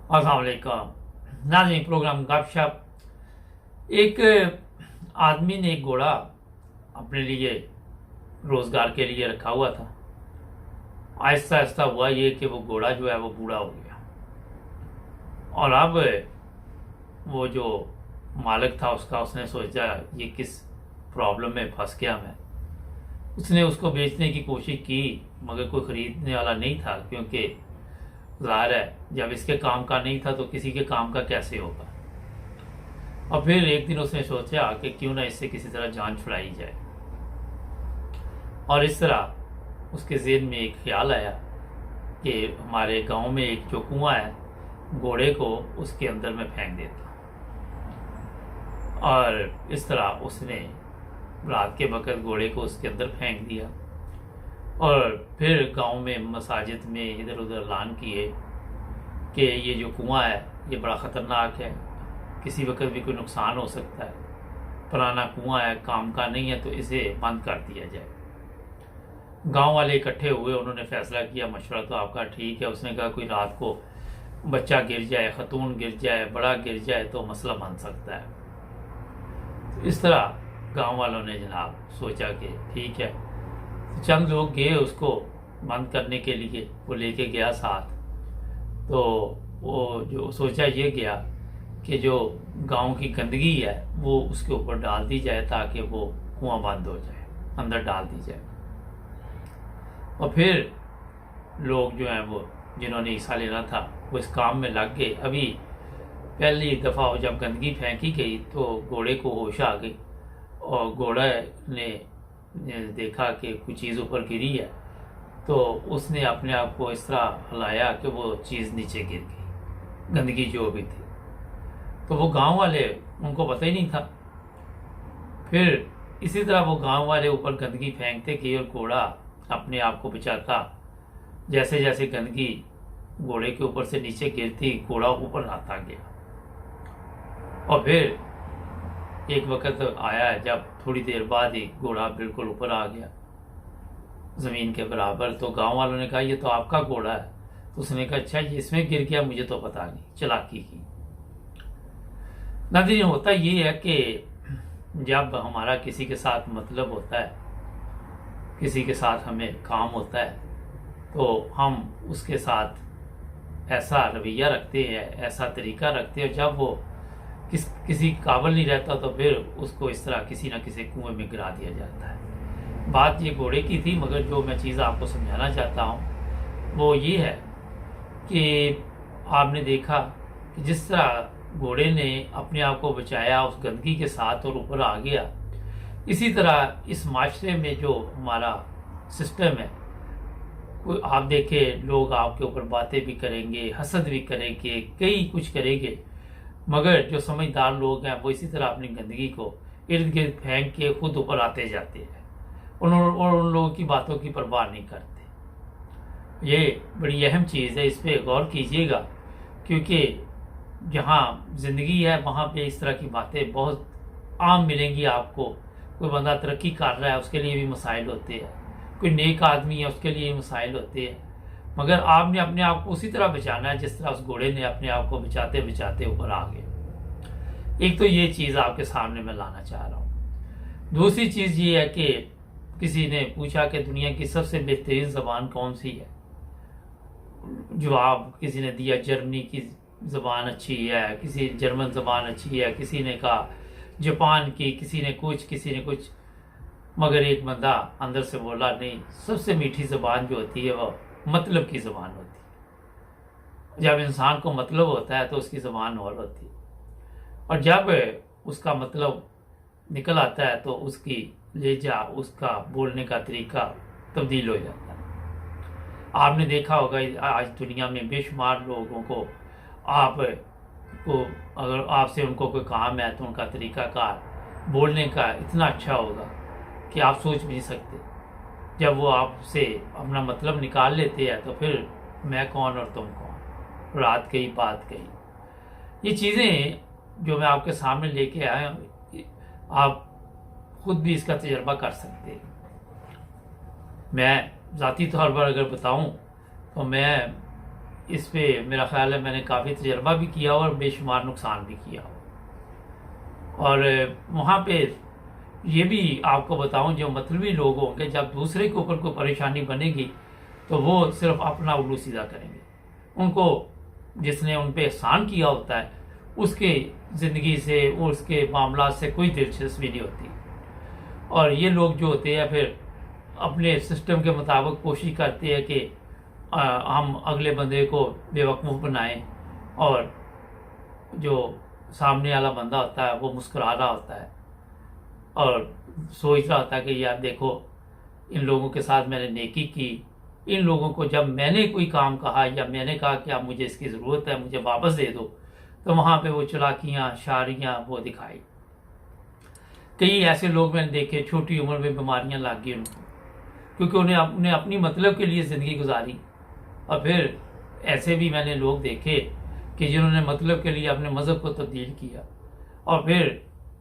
अस्सलाम वालेकुम नाज़रीन। प्रोग्राम गपशप। एक आदमी ने एक घोड़ा अपने लिए रोज़गार के लिए रखा हुआ था। आहिस्ता आहिस्ता हुआ ये कि वो घोड़ा जो है वो बूढ़ा हो गया, और अब वो जो मालिक था उसका, उसने सोचा ये किस प्रॉब्लम में फंस गया मैं। उसने उसको बेचने की कोशिश की, मगर कोई ख़रीदने वाला नहीं था, क्योंकि ज़ाहिर है जब इसके काम का नहीं था तो किसी के काम का कैसे होगा। और फिर एक दिन उसने सोचा कि क्यों ना इससे किसी तरह जान छुड़ाई जाए, और इस तरह उसके ज़हन में एक ख्याल आया कि हमारे गांव में एक जो कुआं है, घोड़े को उसके अंदर में फेंक देता। और इस तरह उसने रात के वक़्त घोड़े को उसके अंदर फेंक दिया, और फिर गांव में मसाजिद में इधर उधर ऐलान किए कि ये जो कुआं है ये बड़ा ख़तरनाक है, किसी वक्त भी कोई नुकसान हो सकता है, पुराना कुआं है, काम का नहीं है, तो इसे बंद कर दिया जाए। गांव वाले इकट्ठे हुए, उन्होंने फैसला किया, मशवरा तो आपका ठीक है। उसने कहा कोई रात को बच्चा गिर जाए, खतून गिर जाए, बड़ा गिर जाए तो मसला बन सकता है। तो इस तरह गांव वालों ने जनाब सोचा कि ठीक है। चंद लोग गए उसको बंद करने के लिए, वो लेके गया साथ। तो वो जो सोचा ये गया कि जो गांव की गंदगी है वो उसके ऊपर डाल दी जाए ताकि वो कुआं बंद हो जाए, अंदर डाल दी जाए। और फिर लोग जो हैं वो जिन्होंने हिस्सा लेना था वो इस काम में लग गए। अभी पहली दफ़ा जब गंदगी फेंकी गई तो घोड़े को होश आ गई, और घोड़े ने देखा कि कोई चीज़ ऊपर गिरी है, तो उसने अपने आप को इस तरह हिलाया कि वो चीज़ नीचे गिर गई, गंदगी जो भी थी। तो वो गांव वाले, उनको पता ही नहीं था। फिर इसी तरह वो गांव वाले ऊपर गंदगी फेंकते गए, और घोड़ा अपने आप को बचाता। जैसे जैसे गंदगी घोड़े के ऊपर से नीचे गिरती, घोड़ा ऊपर आता गया। और फिर एक वक्त आया जब थोड़ी देर बाद ही घोड़ा बिल्कुल ऊपर आ गया, ज़मीन के बराबर। तो गांव वालों ने कहा ये तो आपका घोड़ा है। तो उसने कहा अच्छा ये इसमें गिर गया, मुझे तो पता नहीं, चालाकी की। नाज़रीन, होता ये है कि जब हमारा किसी के साथ मतलब होता है, किसी के साथ हमें काम होता है, तो हम उसके साथ ऐसा रवैया रखते हैं, ऐसा तरीका रखते हैं, जब वो किसी काबिल नहीं रहता तो फिर उसको इस तरह किसी न किसी कुएं में गिरा दिया जाता है। बात ये घोड़े की थी, मगर जो मैं चीज़ आपको समझाना चाहता हूँ वो ये है कि आपने देखा कि जिस तरह घोड़े ने अपने आप को बचाया उस गंदगी के साथ और ऊपर आ गया, इसी तरह इस माशरे में जो हमारा सिस्टम है, कोई आप देखें लोग आपके ऊपर बातें भी करेंगे, हसद भी करेंगे, कई कुछ करेंगे, मगर जो समझदार लोग हैं वो इसी तरह अपनी गंदगी को इर्द गिर्द फेंक के खुद ऊपर आते जाते हैं, और उन लोगों की बातों की परवाह नहीं करते। ये बड़ी अहम चीज़ है, इस पर गौर कीजिएगा, क्योंकि जहाँ ज़िंदगी है वहाँ पे इस तरह की बातें बहुत आम मिलेंगी आपको। कोई बंदा तरक्की कर रहा है, उसके लिए भी मसाइल होते हैं, कोई नेक आदमी है उसके लिए भी मसाइल होते हैं, मगर आपने अपने आप को उसी तरह बचाना है जिस तरह उस घोड़े ने अपने आप को बचाते बचाते ऊपर आ गए। एक तो ये चीज़ आपके सामने मैं लाना चाह रहा हूँ। दूसरी चीज़ ये है कि किसी ने पूछा कि दुनिया की सबसे बेहतरीन ज़बान कौन सी है। जवाब किसी ने दिया जर्मनी की ज़बान अच्छी है, किसी जर्मन ज़बान अच्छी है, किसी ने कहा जापान की, किसी ने कुछ। मगर एक बंदा अंदर से बोला नहीं, सबसे मीठी ज़बान जो होती है वो मतलब की ज़बान होती है। जब इंसान को मतलब होता है तो उसकी ज़बान और होती है, और जब उसका मतलब निकल आता है तो उसकी लहजा, उसका बोलने का तरीका तब्दील हो जाता है। आपने देखा होगा आज दुनिया में बेशुमार लोगों को, आप को अगर आपसे उनको कोई काम है तो उनका तरीक़ाकार बोलने का इतना अच्छा होगा कि आप सोच भी नहीं सकते। जब वो आपसे अपना मतलब निकाल लेते हैं तो फिर मैं कौन और तुम कौन, रात गई बात गई। ये चीज़ें जो मैं आपके सामने लेके आया हूँ, आप खुद भी इसका तजर्बा कर सकते हैं। मैं ज़ाती तौर पर अगर बताऊँ तो मैं اس پہ میرا خیال ہے میں نے کافی تجربہ بھی کیا اور بے شمار نقصان بھی کیا اور وہاں پہ یہ بھی آپ کو بتاؤں جو مطلبی لوگ ہوں گے جب دوسرے کے اوپر کوئی پریشانی بنے گی تو وہ صرف اپنا الو سیدھا کریں گے. ان کو جس نے ان پہ احسان کیا ہوتا ہے اس کے زندگی سے اور اس کے معاملات سے کوئی دلچسپی نہیں ہوتی. اور یہ لوگ جو ہوتے ہیں پھر اپنے سسٹم کے مطابق کوشش کرتے ہیں کہ ہم اگلے بندے کو بے وقوف بنائیں اور جو سامنے والا بندہ ہوتا ہے وہ مسکرا رہا ہوتا ہے اور سوچ رہا ہوتا ہے کہ یار دیکھو ان لوگوں کے ساتھ میں نے نیکی کی. ان لوگوں کو جب میں نے کوئی کام کہا یا میں نے کہا کہ اب مجھے اس کی ضرورت ہے مجھے واپس دے دو تو وہاں پہ وہ چلاکیاں شاریاں وہ دکھائی. کئی ایسے لوگ میں نے دیکھے چھوٹی عمر میں بیماریاں لگ گئی ان کو کیونکہ انہیں اپنی مطلب کے لیے زندگی گزاری. اور پھر ایسے بھی میں نے لوگ دیکھے کہ جنہوں نے مطلب کے لیے اپنے مذہب کو تبدیل کیا. اور پھر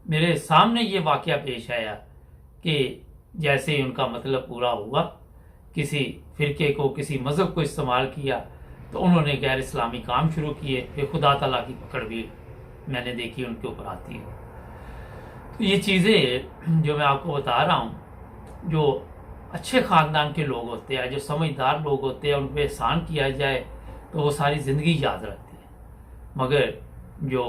میرے سامنے یہ واقعہ پیش آیا کہ جیسے ان کا مطلب پورا ہوا کسی فرقے کو کسی مذہب کو استعمال کیا تو انہوں نے غیر اسلامی کام شروع کیے. پھر خدا تعالیٰ کی پکڑ بھی میں نے دیکھی ان کے اوپر آتی ہے. تو یہ چیزیں جو میں آپ کو بتا رہا ہوں جو اچھے خاندان کے لوگ ہوتے ہیں جو سمجھدار لوگ ہوتے ہیں ان پہ احسان کیا جائے تو وہ ساری زندگی یاد رکھتے ہیں. مگر جو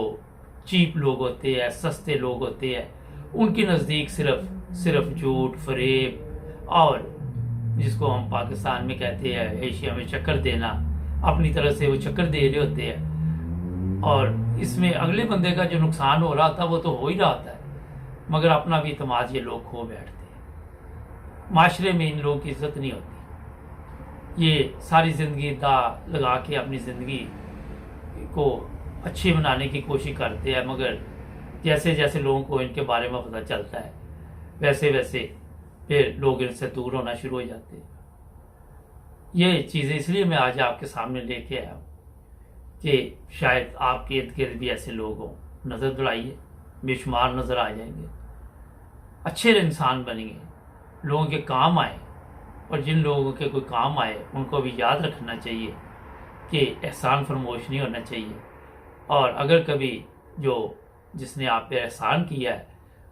چیپ لوگ ہوتے ہیں سستے لوگ ہوتے ہیں ان کے نزدیک صرف جھوٹ فریب اور جس کو ہم پاکستان میں کہتے ہیں ایشیا میں چکر دینا اپنی طرح سے وہ چکر دے رہے ہوتے ہیں اور اس میں اگلے بندے کا جو نقصان ہو رہا تھا وہ تو ہو ہی رہا ہوتا ہے مگر اپنا بھی اعتماد یہ لوگ کھو بیٹھتے ہیں. معاشرے میں ان لوگوں کی عزت نہیں ہوتی. یہ ساری زندگی دا لگا کے اپنی زندگی کو اچھی بنانے کی کوشش کرتے ہیں مگر جیسے جیسے لوگوں کو ان کے بارے میں پتہ چلتا ہے ویسے ویسے پھر لوگ ان سے دور ہونا شروع ہو جاتے ہیں. یہ چیزیں اس لیے میں آج آپ کے سامنے لے کے آیا ہوں کہ شاید آپ کے ارد گرد بھی ایسے لوگ ہوں. نظر دوڑائیے بے شمار نظر آ جائیں گے. اچھے انسان بنیں گے لوگوں کے کام آئے اور جن لوگوں کے کوئی کام آئے ان کو بھی یاد رکھنا چاہیے کہ احسان فرموش نہیں ہونا چاہیے. اور اگر کبھی جس نے آپ پہ احسان کیا ہے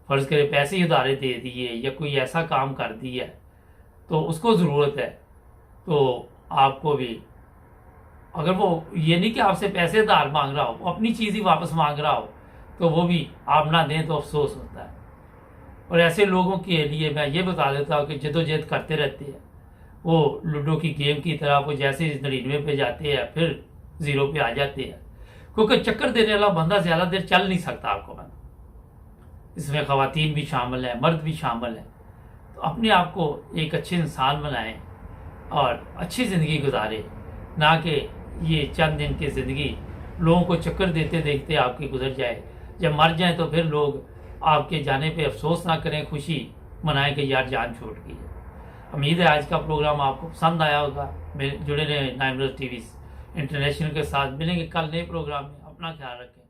فرض کرے پیسے ادارے دے دیے یا کوئی ایسا کام کر دیا ہے تو اس کو ضرورت ہے تو آپ کو بھی اگر وہ یہ نہیں کہ آپ سے پیسے ادھار مانگ رہا ہو وہ اپنی چیز ہی واپس مانگ رہا ہو تو وہ بھی آپ نہ دیں تو افسوس ہوتا ہے. اور ایسے لوگوں کے لیے میں یہ بتا دیتا ہوں کہ جدوجہد کرتے رہتے ہیں وہ لوڈو کی گیم کی طرح وہ جیسے 99 پہ جاتے ہیں پھر 0 پہ آ جاتے ہیں کیونکہ چکر دینے والا بندہ زیادہ دیر چل نہیں سکتا. آپ کو اس میں خواتین بھی شامل ہیں مرد بھی شامل ہیں. تو اپنے آپ کو ایک اچھے انسان بنائیں اور اچھی زندگی گزارے نہ کہ یہ چند دن کی زندگی لوگوں کو چکر دیتے دیکھتے آپ کی گزر جائے. جب مر جائیں تو پھر لوگ آپ کے جانے پہ افسوس نہ کریں خوشی منائیں کہ یار جان چھوٹ گئی ہے. امید ہے آج کا پروگرام آپ کو پسند آیا ہوگا. جڑے رہے 9 ٹی وی انٹرنیشنل کے ساتھ. ملیں گے کل نئے پروگرام میں. اپنا خیال رکھیں.